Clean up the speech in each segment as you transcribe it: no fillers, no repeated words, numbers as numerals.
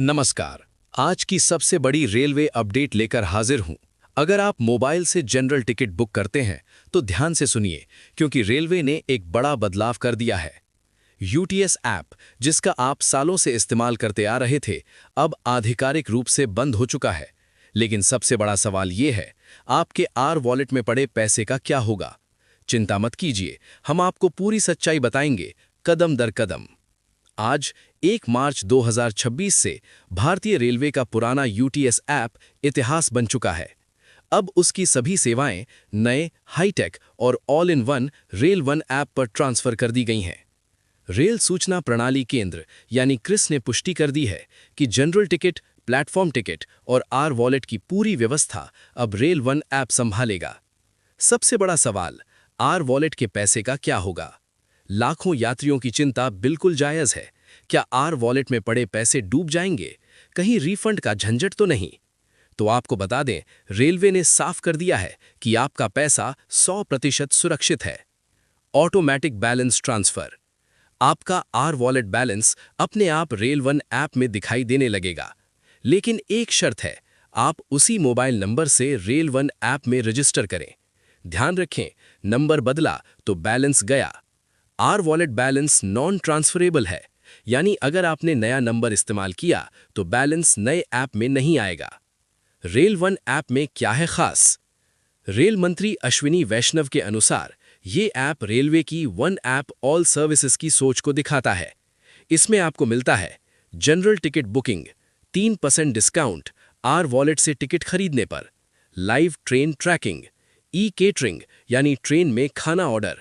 नमस्कार। आज की सबसे बड़ी रेलवे अपडेट लेकर हाजिर हूं। अगर आप मोबाइल से जनरल टिकट बुक करते हैं तो ध्यान से सुनिए, क्योंकि रेलवे ने एक बड़ा बदलाव कर दिया है। यूटीएस ऐप, जिसका आप सालों से इस्तेमाल करते आ रहे थे, अब आधिकारिक रूप से बंद हो चुका है। लेकिन सबसे बड़ा सवाल ये है, आपके आर वॉलेट में पड़े पैसे का क्या होगा? चिंता मत कीजिए, हम आपको पूरी सच्चाई बताएंगे, कदम दर कदम। आज 1 मार्च 2026 से भारतीय रेलवे का पुराना यूटीएस ऐप इतिहास बन चुका है। अब उसकी सभी सेवाएं नए, हाईटेक और all in one rail one app पर ट्रांसफर कर दी गई हैं। रेल सूचना प्रणाली केंद्र यानी क्रिस ने पुष्टि कर दी है कि जनरल टिकट, प्लेटफॉर्म टिकट और आर वॉलेट की पूरी व्यवस्था अब रेल वन ऐप संभालेगा। सबसे बड़ा सवाल, आर वॉलेट के पैसे का क्या होगा? लाखों यात्रियों की चिंता बिल्कुल जायज़ है। क्या आर वॉलेट में पड़े पैसे डूब जाएंगे? कहीं रिफंड का झंझट तो नहीं? तो आपको बता दें, रेलवे ने साफ कर दिया है कि आपका पैसा 100% सुरक्षित है। Automatic balance transfer. आपका आर वॉलेट बैलेंस अपने आप रेल वन ऐप में दिखाई देने लगेगा। लेकिन एक शर्त है, आप उसी मोबाइल नंबर से रेल वन ऐप में रजिस्टर करें। ध्यान रखें, नंबर बदला तो बैलेंस गया। Are wallet balance non transferable है, यानी अगर आपने नया नंबर इस्तेमाल किया तो बैलेंस नए ऐप में नहीं आएगा। रेल वन ऐप में क्या है खास? रेल मंत्री अश्विनी वैष्णव के अनुसार ये ऐप रेलवे की वन ऐप ऑल सर्विसेज की सोच को दिखाता है। इसमें आपको मिलता है general ticket booking, 3% discount are wallet से टिकट खरीदने पर, लाइव ट्रेन ट्रैकिंग, ई केटरिंग यानी ट्रेन में खाना ऑर्डर,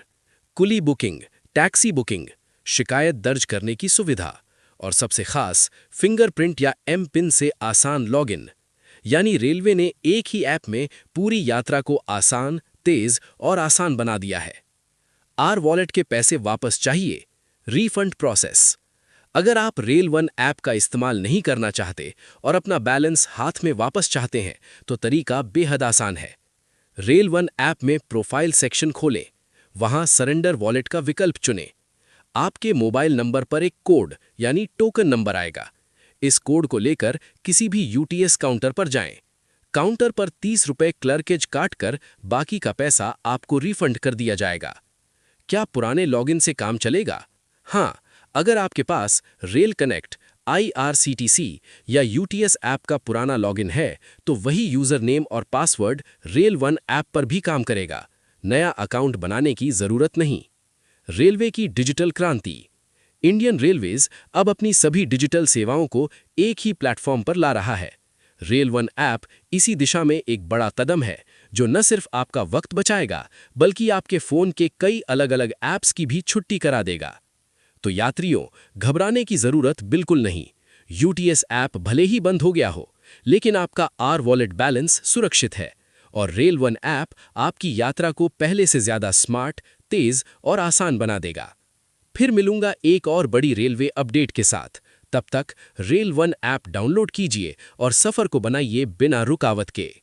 कुली बुकिंग, टैक्सी बुकिंग, शिकायत दर्ज करने की सुविधा और सबसे खास फिंगरप्रिंट या एम पिन से आसान लॉगिन। यानी रेलवे ने एक ही ऐप में पूरी यात्रा को आसान, तेज और आसान बना दिया है। आर वॉलेट के पैसे वापस चाहिए? Refund process. अगर आप रेल वन ऐप का इस्तेमाल नहीं करना चाहते और अपना बैलेंस हाथ में वापस चाहते हैं तो तरीका बेहद आसान है। रेल वन ऐप में प्रोफाइल सेक्शन खोलें, वहां सरेंडर वॉलेट का विकल्प चुनें। आपके मोबाइल नंबर पर एक कोड यानी टोकन नंबर आएगा। इस कोड को लेकर किसी भी यूटीएस काउंटर पर जाएं। काउंटर पर 30 रुपए क्लर्केज काटकर बाकी का पैसा आपको रिफंड कर दिया जाएगा। क्या पुराने लॉगिन से काम चलेगा? हाँ, अगर आपके पास रेल कनेक्ट, आईआरसीटीसी या यूटीएस ऐप का पुराना लॉगिन है तो वही यूजर नेम और पासवर्ड रेल वन ऐप पर भी काम करेगा। नया अकाउंट बनाने की जरूरत नहीं। रेलवे की डिजिटल क्रांति। इंडियन रेलवेज अब अपनी सभी डिजिटल सेवाओं को एक ही प्लेटफॉर्म पर ला रहा है। रेल वन ऐप इसी दिशा में एक बड़ा कदम है, जो न सिर्फ आपका वक्त बचाएगा बल्कि आपके फोन के कई अलग-अलग ऐप्स की भी छुट्टी करा देगा। तो यात्रियों, घबराने की जरूरत बिल्कुल नहीं। यूटीएस ऐप भले ही बंद हो गया हो, लेकिन आपका आर वॉलेट बैलेंस सुरक्षित है और रेल वन ऐप आपकी यात्रा को पहले से ज्यादा स्मार्ट, तेज और आसान बना देगा। फिर मिलूंगा एक और बड़ी रेलवे अपडेट के साथ। तब तक रेल वन ऐप डाउनलोड कीजिए और सफर को बनाइए बिना रुकावट के।